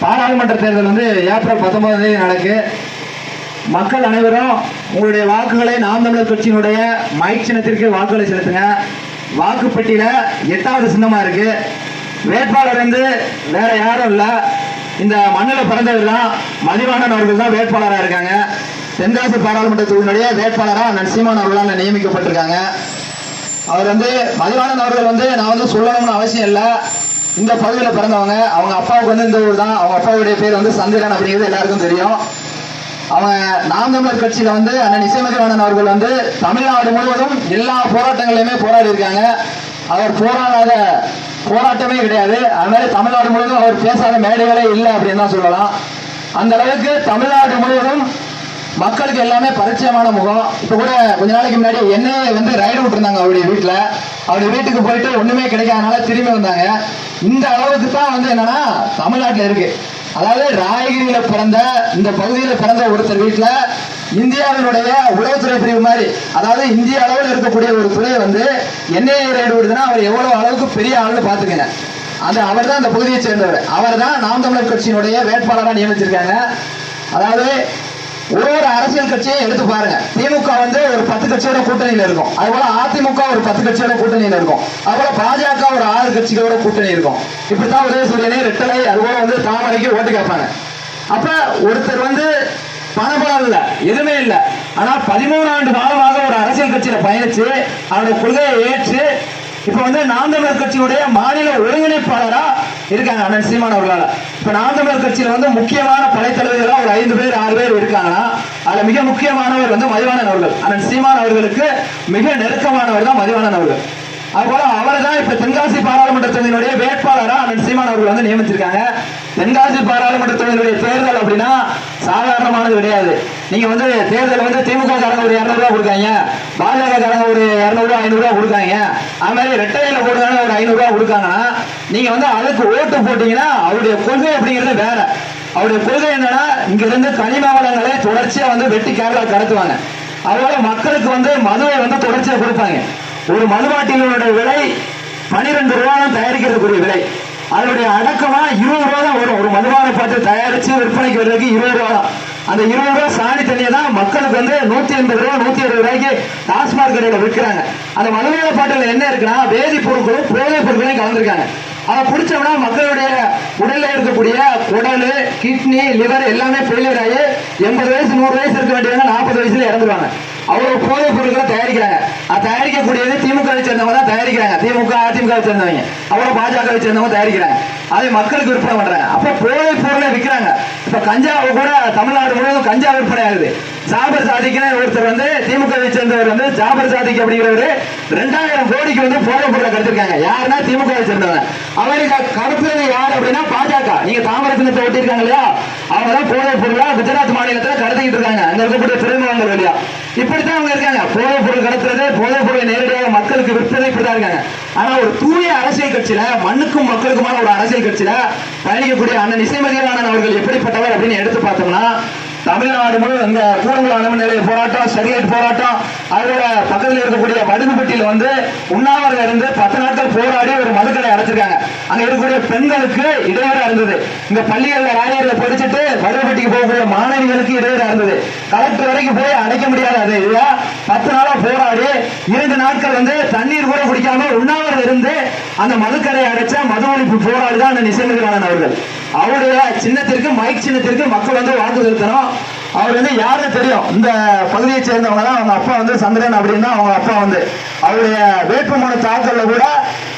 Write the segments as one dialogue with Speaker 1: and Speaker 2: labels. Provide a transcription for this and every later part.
Speaker 1: பாராளுமன்ற தேர்தல் ஏப்ரல் 19 நடக்கு. மக்கள் அனைவரும் உங்களுடைய வாக்குகளை நாம் தமிழர் கட்சியினுடைய மைக் சின்னத்திற்கு வாக்குகளை செலுத்துங்க. வாக்குப்பட்டியில 8வது சின்னமா இருக்கு. வேட்பாளர் வேற யாரும் இல்ல, இந்த மண்ணில் பிறந்தவர் தான் மதிவாணன் அவர்கள் தான் வேட்பாளராக இருக்காங்க. தென்காசி பாராளுமன்ற தொகுதியினுடைய வேட்பாளராக நரசிம்மன் அவர்களால் நியமிக்கப்பட்டிருக்காங்க. அவர் மதிவாணன் அவர்கள் நான் சொல்லணும்னு அவசியம் இல்லை. இந்த பகுதியில் பிறந்தவங்க. அவங்க அப்பாவுக்கு இந்த ஊர் தான். அவங்க அப்பாவுடைய பேர் சந்திரன் அப்படிங்கிறது எல்லாருக்கும் தெரியும். அவங்க நாம் தமிழர் கட்சியில அண்ணன் இசைமதிவாணன் அவர்கள் தமிழ்நாடு முழுவதும் எல்லா போராட்டங்களையுமே போராடி இருக்காங்க. அவர் போராடாத போராட்டமே கிடையாது. அது மாதிரி தமிழ்நாடு முழுவதும் அவர் பேசாத மேடைகளே இல்லை அப்படின்னு தான் சொல்லலாம். அந்த அளவுக்கு தமிழ்நாடு முழுவதும் மக்களுக்கு எல்லாமே பரிச்சயமான முகம். இப்ப கூட கொஞ்ச நாளைக்கு முன்னாடி என்னையே ரைடு விட்டுருந்தாங்க அவருடைய வீட்டுல. அவருடைய வீட்டுக்கு போயிட்டு ஒண்ணுமே கிடைக்காதனால திரும்பி வந்தாங்க. இந்த அளவுக்கு தான் என்னன்னா தமிழ்நாட்டில் இருக்கு. அதாவது ராயகிரியில பிறந்த இந்த பகுதியில பிறந்த ஒருத்தர் வீட்டுல இந்தியாவினுடைய உளவுத்துறை பிரிவு மாதிரி, அதாவது இந்திய அளவில் இருக்கக்கூடிய ஒரு துறை என்ஐஏ ரைடு விடுதுன்னா அவர் எவ்வளவு அளவுக்கு பெரிய ஆளுன்னு பாத்துக்கங்க. அவர் தான் அந்த பகுதியை சேர்ந்தவர். அவர் தான் நாம் தமிழர் கட்சியினுடைய வேட்பாளராக நியமிச்சிருக்காங்க. அதாவது ஒரு அரசியல் கட்சியை எடுத்து பாருங்க. திமுக ஒரு 10 கட்சியோட கூட்டணியில இருக்கும். அதுபோல அதிமுக ஒரு 10 கட்சியோட கூட்டணியில இருக்கும். அதுபோல பாஜக ஒரு 6 கட்சிகளோட கூட்டணி இருக்கும். இப்படித்தான் உதயசூரியனே ரெட்டலை அதுபோல தாமரைக்கு ஓட்டு கேட்பாங்க. அப்ப ஒருத்தர் பணபலம் இல்ல, எதுவுமே இல்ல. ஆனா 13 ஆண்டு காலமாக ஒரு அரசியல் கட்சியில பயணிச்சு அவருடைய கொள்கையை ஏற்று இப்ப நாம் தமிழர் கட்சியுடைய மாநில ஒருங்கிணைப்பாளரா இருக்காங்க அண்ணன் சீமான் அவர்களால. இப்ப நாம் தமிழர் கட்சியில முக்கியமான படைத்தலைவர்களா ஒரு 5 பேர் 6 பேர் இருக்காங்கன்னா அதுல மிக முக்கியமானவர் மதிவாணன் அவர்கள். அண்ணன் சீமான் அவர்களுக்கு மிக நெருக்கமானவர் தான் மதிவாணன் அவர்கள். அதுபோல அவர் தான் இப்ப தென்காசி பாராளுமன்ற தொகுதியினுடைய வேட்பாளரா அண்ணன் சீமான் அவர்கள் நியமிச்சிருக்காங்க. தென்காசி பாராளுமன்ற தொகுதியினுடைய தேர்தல் அப்படின்னா சாதாரணமானது கிடையாது. நீங்க தேர்தல் திமுக காரங்க ஒரு 200 ரூபாய் கொடுக்காங்க, பாஜக காரங்க ஒரு 200 500 ரூபாய் கொடுக்காங்க, அது மாதிரி ரெட்டையில போடுறாங்க ஒரு 500 ரூபாய் கொடுக்காங்கன்னா நீங்க அதுக்கு ஓட்டு போட்டீங்கன்னா அவருடைய கொள்கை அப்படிங்கிறது வேற. அவருடைய கொள்கை என்னன்னா இங்க இருந்து கனிம வளங்களை தொடர்ச்சியா வெட்டி கேரளா கடத்துவாங்க. அதோட மக்களுக்கு மதுவை தொடர்ச்சியா கொடுப்பாங்க. ஒரு மதுபாட்டிலுடைய விலை 12 ரூபாய் தான் தயாரிக்கிறதுக்குரிய விலை. அதனுடைய அடக்கமா 20 ரூபாய் தான் வரும். ஒரு மதுபான பாட்டு தயாரிச்சு விற்பனைக்கு வர்றதுக்கு 20 ரூபாய் தான். அந்த 20 ரூபாய் சாணி தண்ணியை தான் மக்களுக்கு 180 ரூபாய் 170 ரூபாய்க்கு டாஸ்மாக் கடையில விற்கிறாங்க. அந்த மதுபான பாட்டுல என்ன இருக்குன்னா வேதி பொருட்களும் போதை பொருட்களையும் கலந்துருக்காங்க. அதை குடிச்சோம்னா மக்களுடைய உடல்ல இருக்கக்கூடிய குடல், கிட்னி, லிவர் எல்லாமே ஃபெயிலியர் ஆகி 80 வயசு 100 வயசு இருக்க வேண்டியவங்க 40 வயசுல இறந்துருவாங்க. அவ்வளவு போதை பொருட்களை தயாரிக்கிறாங்க. அது தயாரிக்கக்கூடியது திமுகவை சேர்ந்தவங்க தான் தயாரிக்கிறாங்க. திமுக அதிமுகவை சேர்ந்தவங்க அவ்வளவு பாஜகவை சேர்ந்தவங்க தயாரிக்கிறாங்க. அதை மக்களுக்கு விற்பனை பண்றாங்க. அப்ப போதை பொருளை விற்கிறாங்க. இப்ப கஞ்சாவை கூட தமிழ்நாடு முழுவதும் கஞ்சா விற்பனை ஆகுது. ஜாபர் சாதிக்குன்னு ஒருத்தர் திமுகவை சேர்ந்தவர் ஜாபர் சாதிக் அப்படிங்கிறவரு 2000 கோடிக்கு போதை பொருளை கடத்திருக்காங்க. யாருன்னா திமுகவை சேர்ந்தவங்க. அவருக்கு கடத்துறது யார் அப்படின்னா பாஜக. நீங்க தாமரை சின்னத்தை ஒட்டிருக்காங்க இல்லையா, அவங்க தான் போதை பொருளா குஜராத் மாநிலத்தில் கடத்திக்கிட்டு இருக்காங்க. அங்க இருக்கக்கூடிய துறைமுகங்கள் வழியா இப்படித்தான் அவங்க இருக்காங்க. போதை பொருள் கடத்துறது, போதை பொருளை நேரடியாக மக்களுக்கு விற்பது இப்படிதான் இருக்காங்க. ஆனா ஒரு தூய அரசியல் கட்சியில, மண்ணுக்கும் மக்களுக்குமான ஒரு அரசியல் கட்சியில பயணிக்கக்கூடிய அண்ணன் இசைமதிவாணன் அவர்கள் எப்படிப்பட்டவர் அப்படின்னு எடுத்து பார்த்தோம்னா தமிழ்நாடு முழுவதும் இந்த கூடங்குளம் அணுமின் நிலைய போராட்டம், ஸ்டெர்லைட் போராட்டம், அதோட பக்கத்தில் இருக்கக்கூடிய மடுகுப்பட்டியில் உண்ணாவிரதம் இருந்து 10 நாட்கள் போராடி ஒரு மதுக்கடை அடைச்சிருக்காங்க. அங்க இருக்கக்கூடிய பெண்களுக்கு இடையூறா இருந்தது. இங்க பள்ளிகள்ல ராயர்ல படிச்சுட்டு மடுகுப்பட்டிக்கு போகக்கூடிய மாணவிகளுக்கு இடையூறா இருந்தது. கலெக்டர் வரைக்கும் போய் அடைக்க முடியாது. இதுல 10 நாளா போராடி 2 நாட்கள் தண்ணீர் கூட குடிக்காம உண்ணாவிரதம் இருந்து அந்த மதுக்கடையை அடைச்ச மது ஒழிப்பு போராடி தான் அந்த இசைமதிவாணன் அவர்கள். அவருடைய சின்னத்திற்கு, மைக் சின்னத்திற்கு மக்கள் வாக்கு செலுத்தணும். அவர் யாருன்னு தெரியும். இந்த பகுதியை சேர்ந்தவங்க தான். அவங்க அப்பா சந்திரன் அப்படின்னா அவங்க அப்பா அவருடைய வேட்புமனு தாக்கல்ல கூட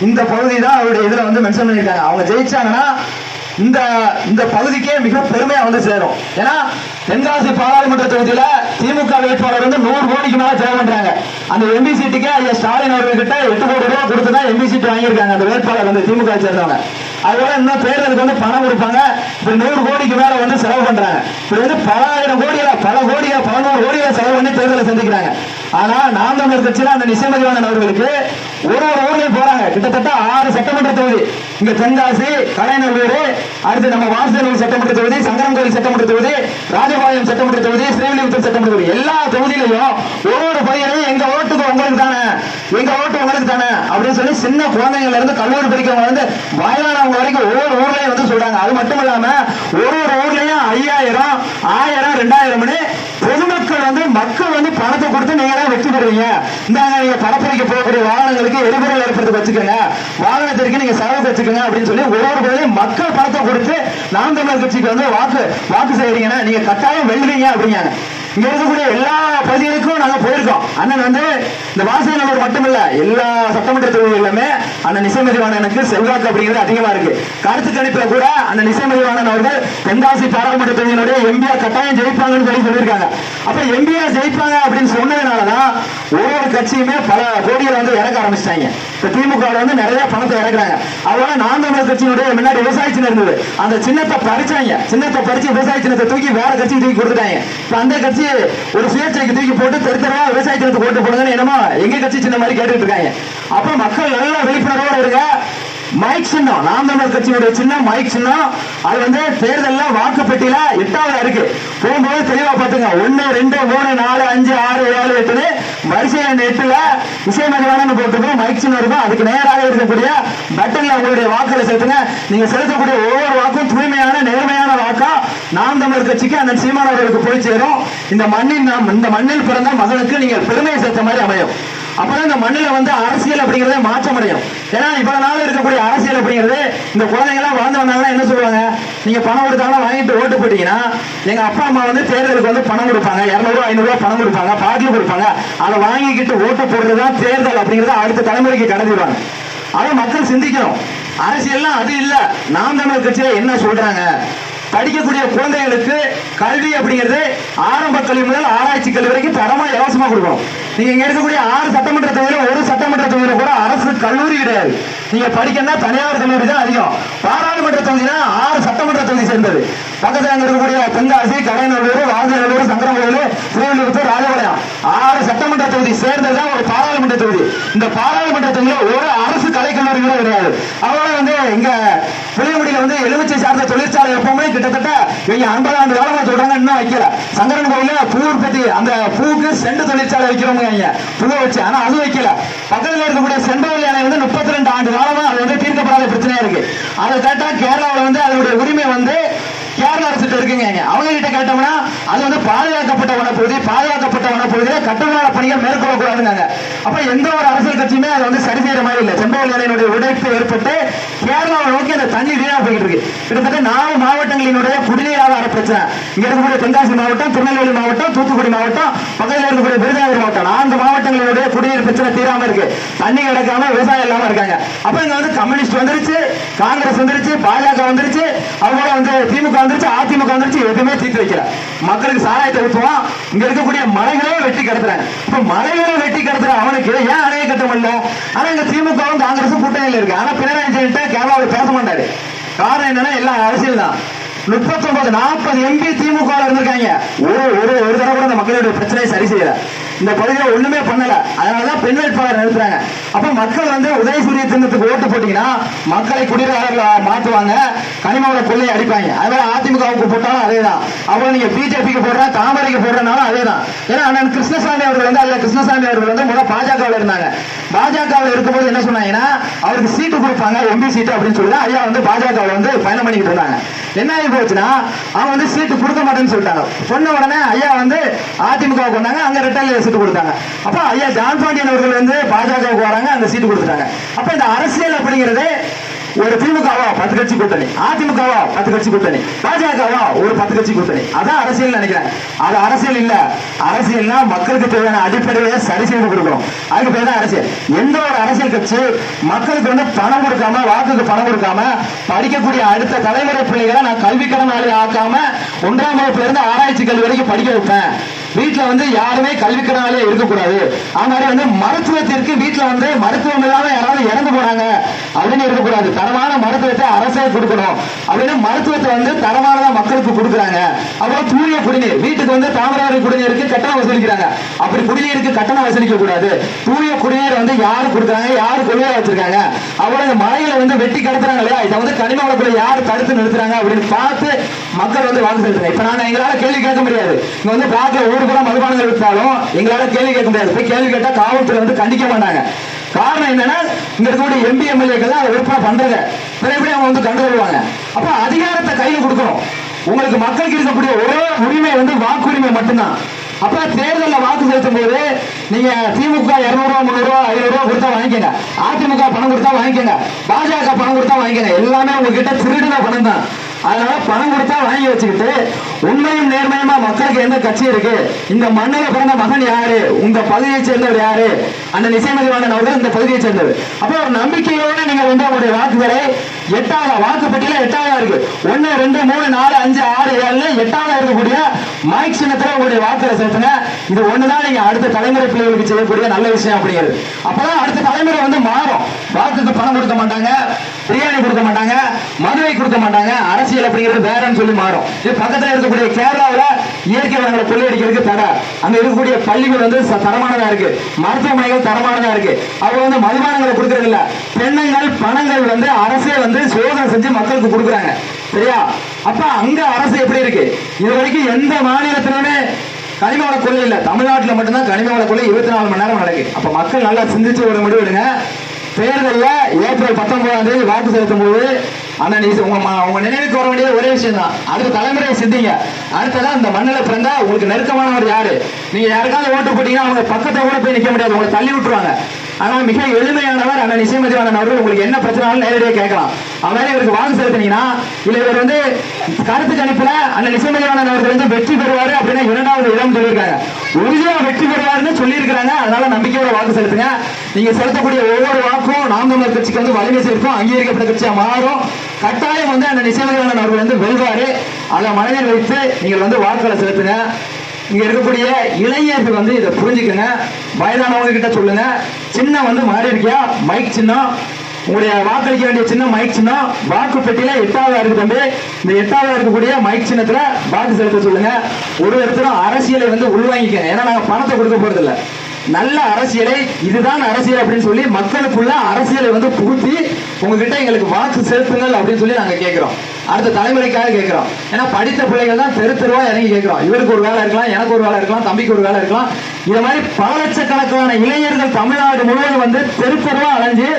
Speaker 1: இந்த பகுதி தான் அவருடைய இதுல மென்ஷன் பண்ணிருக்காங்க. அவங்க ஜெயிச்சாங்கன்னா இந்த பகுதிக்கே மிக பெருமையா சேரும். ஏன்னா தென்காசி பாராளுமன்ற தொகுதியில திமுக வேட்பாளர் 100 கோடிக்கு மேல செலவு பண்றாங்க. அந்த எம்பி சீட்டுக்கு ஐயா ஸ்டாலின் அவர்கிட்ட 8 கோடி ரூபாய் கொடுத்துதான் எம்பி சீட் வாங்கியிருக்காங்க அந்த வேட்பாளர் திமுக சேர்ந்தவங்க. அதுபோல இன்னும் தேர்தலுக்கு பணம் கொடுப்பாங்க. இப்ப 100 கோடிக்கு மேல செலவு பண்றாங்க. இப்ப பல ஆயிரம் கோடியில, பல கோடியில, 11 கோடியில செலவு பண்ணி தேர்தலை சந்திக்கிறாங்க. ஆனா நாம் தமிழர் கட்சியில அந்த இசைமதிவாணன் அவர்களுக்கு ஒரு ஊர்லயும் போறாங்க. கிட்டத்தட்ட 6 சட்டமன்ற தொகுதி இங்க தென்காசி, கலைநல்லூர், அடுத்து நம்ம வாசுதேவன் சட்டமன்ற தொகுதி, சங்கரன்கோவில் சட்டமன்ற தொகுதி, ராஜபாளையம் சட்டமன்ற தொகுதி, ஸ்ரீவில்லிபுத்தூர் சட்டமன்ற தொகுதி, எல்லா தொகுதியிலையும் ஒவ்வொரு பகுதியிலையும் எங்க ஓட்டுக்கு உங்களுக்கு தானே, எங்க ஓட்டு உங்களுக்கு தானே அப்படின்னு சொல்லி சின்ன குழந்தைங்கள்ல இருந்து கல்லூரி படிக்கிறவங்க வந்து வயதானவங்க வரைக்கும் ஒவ்வொரு ஊர்லயும் வந்து சொல்றாங்க. அது மட்டும் இல்லாம ஒரு ஊர்லயும் 5000, 1000, 2000 பொதுமக்கள் வந்து மக்கள் வந்து பணத்தை கொடுத்து நீங்க தான் வெற்றி பெறுவீங்க, இந்தாங்க நீங்க பரப்புரைக்கு போகக்கூடிய வாகனங்களுக்கு எரிபொருள் ஏற்படுத்தி வச்சுக்கோங்க, வாகனத்திற்கு நீங்க செலவு வச்சுக்கோங்க அப்படின்னு சொல்லி ஒவ்வொரு பகுதியும் மக்கள் பணத்தை கொடுத்து நாம் தமிழர் கட்சிக்கு வந்து வாக்கு செய்யறீங்கன்னா நீங்க கட்டாயம் வெல்லுவீங்க அப்படிங்காங்க. இங்க இருக்கக்கூடிய எல்லா பகுதிகளுக்கும் நாங்க போயிருக்கோம். அண்ணன் வந்து இந்த வாசகநல்லூர் மட்டுமில்ல எல்லா சட்டமன்ற தொகுதிகளிலுமே அண்ணன் இசைமதிவாணனுக்கு செல்வாக்கு அப்படிங்கிறது அதிகமா இருக்கு. கருத்து கணிப்புல கூட அண்ணன் இசைமதிவாணன் அவர்கள் தென்காசி பாராளுமன்ற தொகுதியினுடைய எம்பிஆர் கட்டாயம் ஜெயிப்பாங்கன்னு சொல்லியிருக்காங்க. அப்ப எம்பிஆர் ஜெயிப்பாங்க அப்படின்னு சொன்னதுனாலதான் ஒவ்வொரு கட்சியுமே பல கோடிகளை வந்து இறக்க ஆரம்பிச்சிட்டாங்க. இப்ப திமுக வந்து நிறைய பணத்தை இறக்குறாங்க. அதனால நாம் தமிழர் கட்சியினுடைய முன்னாடி விவசாய சின்னம் இருந்தது, அந்த சின்னத்தை பறிச்சாங்க. சின்னத்தை பறிச்சு விவசாய சின்னத்தை தூக்கி வேற கட்சி தூக்கி கொடுத்துட்டாங்க. இப்ப அந்த கட்சி ஒரு சுயேட்சைக்கு தூக்கி போட்டு தெருத்தரவா விவசாய சின்னத்தை போட்டு போடுங்கன்னு என்னமோ எங்க கட்சி சின்ன மாதிரி கேட்டுட்டு இருக்காங்க. அப்ப மக்கள் நல்ல விழிப்புணர்வோடு இருக்க. மைக் சின்னம், நாம் தமிழர் கட்சியுடைய சின்னம் மைக் சின்னம். அது வந்து தேர்தல்ல வாக்குப்பட்டியல 8வது இருக்கு. போகும்போது தெளிவா பாத்துங்க, 1, 2, 3, 4, 5, 6, 7, 8 வரிசை எண் 8ல இசைமதிவாணன் போட்டுருக்கோம், மைக் சின்னம் இருக்கும். அதுக்கு நேராக இருக்கக்கூடிய பட்டன்ல உங்களுடைய வாக்குகளை செலுத்துங்க. நீங்க செலுத்தக்கூடிய ஒவ்வொரு வாக்கும் தூய்மையான நேர்மையான வாக்கா நாம் தமிழர் கட்சிக்கு அண்ணன் சீமான் அவர்களுக்கு போய் சேரும். இந்த மண்ணில் பிறந்த மகனுக்கு நீங்க பெருமையை சேர்த்த மாதிரி அமையும். அப்பதான் இந்த மண்ணில வந்து அரசியல் அப்படிங்கறத மாற்றம் அடையும். ஏன்னா இவ்வளவு நாள் இருக்கக்கூடிய அரசியல் அப்படிங்கிறது இந்த குழந்தைங்க எல்லாம் வாழ்ந்து வந்தாங்கன்னா என்ன சொல்லுவாங்க, நீங்க பணம் கொடுத்தாலும் வாங்கிட்டு ஓட்டு போட்டீங்கன்னா எங்க அப்பா அம்மா வந்து தேர்தலுக்கு வந்து பணம் கொடுப்பாங்க, 200, 500 பணம் கொடுப்பாங்க, பாட்டில் கொடுப்பாங்க, அதை வாங்கிக்கிட்டு ஓட்டு போடுறதுதான் தேர்தல் அப்படிங்கறத அடுத்த தலைமுறைக்கு கடந்துடுவாங்க. அதை மக்கள் சிந்திக்கணும். அரசியல்லாம் அது இல்ல. நாம் தமிழர் கட்சியில என்ன சொல்றாங்க, படிக்கக்கூடிய குழந்தைகளுக்கு கல்வி அப்படிங்கிறது ஆரம்ப கல்வி முதல் ஆராய்ச்சி கல்வி வரைக்கும் தரமா இலவசமா கொடுக்கணும். நீங்க இங்க இருக்கக்கூடிய 6 சட்டமன்ற தொகுதியில ஒரு சட்டமன்ற தொகுதியில கூட அரசு கல்லூரி கிடையாது. நீங்க படிக்கணும்னா தனியார் கல்லூரி தான் அதிகம். பாராளுமன்ற தொகுதினா 6 சட்டமன்ற தொகுதி சேர்ந்தது. பக்கத்துல அங்க இருக்கக்கூடிய தென்காசி, கலைநல்லூர், வாசகநல்லூர், சங்கரன்கோவில், ஸ்ரீவில்லிபுத்தூர், ராஜபாளையம் 6 சட்டமன்ற தொகுதி சேர்ந்ததுதான் ஒரு பாராளுமன்ற தொகுதி. இந்த பாராளுமன்ற தொகுதியில ஒரு அரசு கலைக்கல்லூரி கூட கிடையாது. அதனால வந்து இங்க புளியங்குடியில வந்து எலுமிச்சை சார்ந்த தொழிற்சாலை எப்பவுமே கிட்டத்தட்ட 50 ஆண்டு காலமா சொல்றாங்க, இன்னும் வைக்கல. சங்கரன் கோயில பூ உற்பத்தி, அந்த பூக்கு செண்டு தொழிற்சாலை வைக்கிறவங்க பூவை வச்சு, ஆனா அது வைக்கல. பக்கத்தில் இருக்கக்கூடிய செம்பவல்லி அணை வந்து 32 ஆண்டு காலமா அது வந்து தீர்க்கப்படாத பிரச்சனையா இருக்கு. அதை கேட்டா கேரளாவில் வந்து அதனுடைய உரிமை வந்து கேரள அரசு இருக்குங்க. அவங்க கிட்ட கேட்டோம்னா அது வந்து பாதுகாக்கப்பட்ட வனப்பகுதியில கட்டுமான பணிகள் மேற்கொள்ளக்கூடாதுங்க. அப்ப எந்த ஒரு அரசியல் கட்சியுமே அதை வந்து சரி செய்யற மாதிரி இல்லை. செம்பவல்லி அணையினுடைய உடைப்பு ஏற்பட்டு கேரளாவை நோக்கி அந்த தண்ணி வீணா போயிட்டு இருக்கு. கிட்டத்தட்ட 4 மாவட்டங்களினுடைய குடிநீர் ஆதார பிரச்சனை. இங்க இருக்கக்கூடிய தென்காசி மாவட்டம், திருநெல்வேலி மாவட்டம், தூத்துக்குடி மாவட்டம், பக்கத்தில் இருக்கக்கூடிய விருதுநகர் மாவட்டம், 4 மாவட்டங்களினுடைய குடிநீர் பிரச்சனை தீராம இருக்கு. தண்ணி கிடைக்காம விவசாயம் இல்லாம இருக்காங்க. அப்ப இங்க வந்து கம்யூனிஸ்ட் வந்துருச்சு, காங்கிரஸ் வந்துருச்சு, பாஜக வந்துருச்சு, அவங்க வந்து திமுக வந்துருச்சு, அதிமுக வந்துருச்சு, எதுவுமே தீர்த்து வைக்கல. மக்களுக்கு சாராயத்தை ஊற்றுவான். இங்க இருக்கக்கூடிய மலைகளே வெட்டி கிடத்துறாங்க. இப்ப மலைகளை வெட்டி கிடத்துற அவனுக்கு ஏன் அணைய கட்ட முடியல? ஆனா இங்க திமுகவும் காங்கிரஸும் கூட்டணியில் இருக்கு. ஆனா பினராயி விஜயன் கேரளாவில் பேச மாட்டாரு. காரணம் என்னன்னா எல்லாம் அரசியல் தான். 39, 40 எம்பி திமுக இருந்திருக்காங்க. ஒரு தடவை கூட அந்த மக்களுடைய பிரச்சனையை சரி செய்யல. இந்த பகுதியில் ஒண்ணுமே பண்ணல. அதனாலதான் பெண் வேட்பாளர் நிறுத்துறாங்க. அப்ப மக்கள் வந்து உதயசூரிய திட்டத்துக்கு ஓட்டு போட்டீங்கன்னா மக்களை குடிநீராளர்களா மாற்றுவாங்க, கனிமவள கொள்ளை அடிப்பாங்க. அதனால அதிமுகவுக்கு போட்டாலும் அதேதான். அப்புறம் நீங்க பிஜேபிக்கு போடுற, தாமரைக்கு போடுறனாலும் அதேதான். ஏன்னா அண்ணன் கிருஷ்ணசாமி அவர்கள் வந்து அதுல கிருஷ்ணசாமி அவர்கள் வந்து முதல்ல பாஜகவில் இருந்தாங்க. பாஜகவில் இருக்கும்போது என்ன சொன்னாங்கன்னா அவருக்கு சீட்டு கொடுப்பாங்க, எம்பி சீட்டு அப்படின்னு சொல்லி ஐயா வந்து பாஜகவில் வந்து பயணம் பண்ணிக்கிட்டு இருந்தாங்க. என்ன ஆகி போச்சுன்னா அவங்க வந்து சீட்டு கொடுக்க மாட்டேன்னு சொல்லிட்டாங்க. சொன்ன உடனே ஐயா வந்து அதிமுகவுக்கு வந்தாங்க, அங்க ரிட்டர்ன் சீட்டு கொடுத்தாங்க. அப்ப ஐயா ஜான் பாண்டியன் அவர்கள் வந்து பாஜகவுக்கு வராங்க, அந்த சீட்டு கொடுத்துட்டாங்க. அப்ப இந்த அரசியல் அப்படிங்கிறது ஒரு திமுகவா 10 கட்சி கூட்டணி, அதிமுகவா 10 கட்சி கூட்டணி, பாஜகவா ஒரு 10 கட்சி கூட்டணி. அதான் அரசியல் நினைக்கிறேன். அது அரசியல் இல்ல. அரசியல்னா மக்களுக்கு தேவையான அடிப்படையை சரி செய்து கொடுக்கணும். அதுக்கு பேர் தான் அரசியல். எந்த ஒரு அரசியல் கட்சி மக்களுக்கு வந்து பணம் கொடுக்காம, வாக்குக்கு பணம் கொடுக்காம, படிக்கக்கூடிய அடுத்த தலைமுறை பிள்ளைகளை நான் கல்வி கடனாளி ஆக்காம 1ஆம் வகுப்புல இருந்து ஆராய்ச்சி கல்வி வரைக்கும் படிக்க வைப்பேன், வீட்டுல வந்து யாருமே கல்விக்கடனாலே இருக்கக்கூடாது. அது மாதிரி வந்து மருத்துவத்திற்கு வீட்டுல வந்து மருத்துவம் இல்லாம யாராவது இறந்து போறாங்க அப்படின்னு இருக்கக்கூடாது. தரமான மருத்துவத்தை அரசே கொடுக்கணும் அப்படின்னு மருத்துவத்தை வந்து தரமானதா மக்களுக்கு கொடுக்குறாங்க. அப்புறம் தூய குடிநீர், வீட்டுக்கு வந்து தாமிரபரணி குடிநீருக்கு கட்டணம் வசூலிக்கிறாங்க. அப்படி குடிநீருக்கு கட்டணம் வசூலிக்க கூடாது. தூய குடிநீர் வந்து யாரு கொடுக்குறாங்க, யாரு கொள்கையா வச்சிருக்காங்க. அப்புறம் இந்த மலைகளை வந்து வெட்டி கடத்துறாங்க இல்லையா, இதை வந்து கனிம வளத்துல யாரு தடுத்து நிறுத்துறாங்க அப்படின்னு பார்த்து மக்கள் வந்து வாக்கு செலுத்துறாங்க. இப்ப நான் எங்களால கேள்வி கேட்க முடியாது. இங்க வந்து பாக்க ஊரு கூட மதுபானங்கள் விட்டாலும் எங்களால கேள்வி கேட்க முடியாது. போய் கேள்வி கேட்டா காவல்துறை வந்து கண்டிக்க மாட்டாங்க. காரணம் என்னன்னா இங்க இருக்கக்கூடிய எம்பி எம்எல்ஏக்கள் தான் அதை விற்பனை பண்றது. எப்படி அவங்க வந்து கண்டுகொள்வாங்க? அப்ப அதிகாரத்தை கையில் கொடுக்கணும். உங்களுக்கு மக்களுக்கு இருக்கக்கூடிய ஒரே உரிமை வந்து வாக்குரிமை மட்டும்தான். அப்ப தேர்தலில் வாக்கு செலுத்தும் போது நீங்க திமுக 200 ரூபா 300 ரூபா 500 ரூபா கொடுத்தா வாங்கிக்கங்க, அதிமுக பணம் கொடுத்தா வாங்கிக்கங்க, பாஜக பணம் கொடுத்தா வாங்கிக்கங்க. எல்லாமே உங்ககிட்ட திருடின பணம் தான். அதனால பணம் கொடுத்தா வாங்கி வச்சுக்கிட்டு உண்மையும் நேர்மையுமா மக்களுக்கு எந்த கட்சி இருக்கு, இந்த மண்ணில பிறந்த மகன் யாரு, உங்க பகுதியை சேர்ந்தவர் யாரு, அந்த நிசைமதிவாணன் அவர்கள் இந்த பகுதியை சேர்ந்தவர். அப்ப ஒரு நம்பிக்கையோட நீங்க வந்து உங்களுடைய வாக்குகளை வாக்குப்பட்டியல 8ஆவதா இருக்கு. 1 2 3 4 5 6 7 8ஆவதா இருக்கக்கூடிய மைக் சின்னத்துல உங்களுடைய வாக்குகளை செலுத்துங்க. இது ஒண்ணுதான் நீங்க அடுத்த தலைமுறை பிள்ளைகளுக்கு செய்யக்கூடிய நல்ல விஷயம் அப்படிங்கிறது. அப்பதான் அடுத்த தலைமுறை வந்து மாறும். வாக்குக்கு பணம் கொடுக்க மாட்டாங்க, பிரியாணி கொடுக்க மாட்டாங்க, மதுரை கொடுக்க மாட்டாங்க, அரசியல் அப்படிங்கிறது வேறன்னு சொல்லி மாறும். இது பக்கத்துல இருக்கக்கூடிய கேரளாவில் இயற்கை வளங்களை கொள்ளையடிக்கிறதுக்கு தடை. அங்க இருக்கக்கூடிய பள்ளிகள் வந்து தரமானதா இருக்கு, மருத்துவமனைகள் தரமானதா இருக்கு. அவங்க வந்து மதுபானங்களை கொடுக்கறது இல்ல, பெண்ணங்கள் பணங்கள் வந்து அரசே வந்து சோதனை செஞ்சு மக்களுக்கு கொடுக்குறாங்க. சரியா? அப்ப அங்க அரசு எப்படி இருக்கு? இது வரைக்கும் எந்த மாநிலத்திலுமே கனிம வள கொள்ளை இல்ல. தமிழ்நாட்டில் மட்டும்தான் கனிம வள கொள்ளை 24 மணி நேரம் நடக்கு. அப்ப மக்கள் நல்லா சிந்திச்சு ஒரு முடிவு எடுங்க. தேர்தலில் ஏப்ரல் 19 வாக்கு செலுத்தும் போது உங்க நினைவுக்கு வர வேண்டிய ஒரே விஷயம் தான், அடுத்த தலைமுறையை சிந்திங்க. அடுத்ததான் இந்த மண்ணில் பிறந்தா உங்களுக்கு நெருக்கமானவர் யாரு, நீங்க யாருக்காவது ஓட்டு போட்டீங்கன்னா அவங்க பக்கத்தை கூட போய் நிக்க முடியாது, உங்களை தள்ளி விட்டுருவாங்க. ஆனா மிக எளிமையானவர் அண்ணன் நிசைமதிவாணன் அவர்கள். உங்களுக்கு என்ன பிரச்சனை நேரடியாக கேட்கலாம். அவரே இவருக்கு வாக்கு செலுத்தினீங்கன்னா இல்ல இவர் வந்து கருத்து கணிப்புல அண்ணன் நிசைமதிவாணன் அவர்கள் வந்து வெற்றி பெறுவாரு அப்படின்னா 2வது இடம் சொல்லியிருக்காங்க. உறுதியா வெற்றி பெறுவாருன்னு சொல்லியிருக்கிறாங்க. அதனால நம்பிக்கையோட வாக்கு செலுத்துங்க. நீங்க செலுத்தக்கூடிய ஒவ்வொரு வாக்கும் நாம் தமிழர் கட்சிக்கு வந்து வலிமை சேர்க்கும், அங்கீகரிக்கப்பட்ட கட்சியா மாறும். கட்டாயம் வந்து அண்ணன் நிசைமதிவாணன் அவர்கள் வந்து வெல்வாரு. அதை மனதில் வைத்து நீங்கள் வந்து வாக்குகளை செலுத்துங்க. இங்க இருக்கக்கூடிய இளைஞர்கள் வந்து இதை புரிஞ்சுக்கங்க. வயதானவங்க கிட்ட சொல்லுங்க, சின்னம் வந்து மாறி இருக்கியா, மைக் சின்னம், உங்களுடைய வாக்களிக்க வேண்டிய சின்னம் மைக் சின்னம், வாக்கு பெட்டியில 8ஆவதா இருக்கு தம்பி, இந்த 8ஆவதா இருக்கக்கூடிய மைக் சின்னத்துல வாக்கு செலுத்த சொல்லுங்க. ஒரு இடத்துல அரசியலை வந்து உள்வாங்கிக்கங்க. ஏன்னா நாங்க பணத்தை கொடுக்க போறது இல்ல, நல்ல அரசியலை, இதுதான் அரசியல் அப்படின்னு சொல்லி மக்களுக்குள்ள அரசியலை வந்து புகுத்தி உங்ககிட்ட எங்களுக்கு வாக்கு செலுத்துங்கள் அப்படின்னு சொல்லி நாங்க கேட்கிறோம். அடுத்த தலைமுறைக்காக கேட்கிறோம். ஏன்னா படித்த பிள்ளைகள் தான் தெரு தெருவா இறங்கி கேட்கிறோம். இவருக்கு ஒரு வேலை இருக்கலாம், எனக்கு ஒரு வேலை இருக்கலாம், தம்பிக்கு ஒரு வேலை இருக்கலாம். இது மாதிரி பல லட்சக்கணக்கான இளைஞர்கள் தமிழ்நாடு முழுவதும் வந்து தெரு தெருவா அலைஞ்சு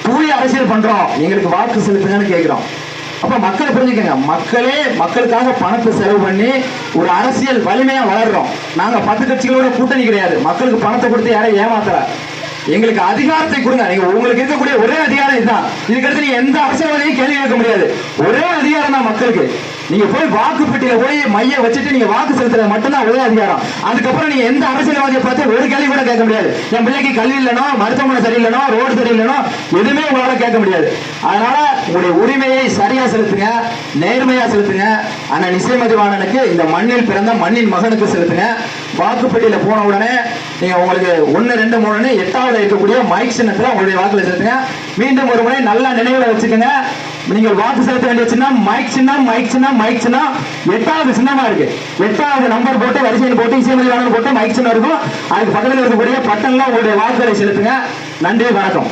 Speaker 1: தூய அரசியல் பண்றோம், எங்களுக்கு வாக்கு செலுத்துங்கன்னு கேட்கிறோம். அப்ப மக்களை புரிஞ்சுக்கங்க. மக்களே மக்களுக்காக பணத்தை செலவு பண்ணி ஒரு அரசியல் வலிமையா வளர்றோம். நாங்க 10 கட்சிகளோட கூட்டணி கிடையாது. மக்களுக்கு பணத்தை கொடுத்து யாரையும் ஏமாத்தல. எங்களுக்கு அதிகாரத்தை கொடுங்க. நீங்க உங்களுக்கு இருக்கக்கூடிய ஒரே அதிகாரம் இதுதான். இதுக்கடுத்து நீங்க எந்த அரசியல்வாதியும் கேள்வி கேட்க முடியாது. ஒரே அதிகாரம் தான் மக்களுக்கு. நீங்க போய் வாக்குப்பெட்டியில போய் மைய வச்சுட்டு நீங்க வாக்கு செலுத்துறது மட்டும்தான் ஒரே அதிகாரம். அதுக்கப்புறம் நீங்க எந்த அரசியல்வாதியை பார்த்து ஒரு கேள்வி கூட கேட்க முடியாது. என் பிள்ளைக்கு கல்வி இல்லனோ, மருத்துவமனை சரியில்லைனோ, ரோடு சரியில்லைனோ எதுவுமே உங்களால கேட்க முடியாது. அதனால உங்களுடைய உரிமையை சரியா செலுத்துங்க, நேர்மையா செலுத்துங்க. ஆனா நிசைமதிவாணனுக்கு, இந்த மண்ணில் பிறந்த மண்ணின் மகனுக்கு செலுத்துங்க. வாக்குப்பெட்டியில போன உடனே நீங்க உங்களுக்கு 1 2 3 8ஆவது இருக்கக்கூடிய மைக் சின்னத்துல உங்களுடைய வாக்குல செலுத்துங்க. மீண்டும் ஒரு முறை நல்லா நினைவுல வச்சுக்கோங்க. நீங்கள் வாக்கு செலுத்த வேண்டிய சின்னம் மைக் சின்னம், மைக் சின்னம், மைக் சின்னம். 8ஆவது சின்னமா இருக்கு. 8ஆவது நம்பர் போட்டு வரிசையில் போட்டு இசைமதிவாணன் போட்டு மைக் சின்னம் இருக்கும். அதுக்கு பக்கத்தில் இருக்கக்கூடிய பட்டன்ல உங்களுடைய வாக்குகளை செலுத்துங்க. நன்றி, வணக்கம்.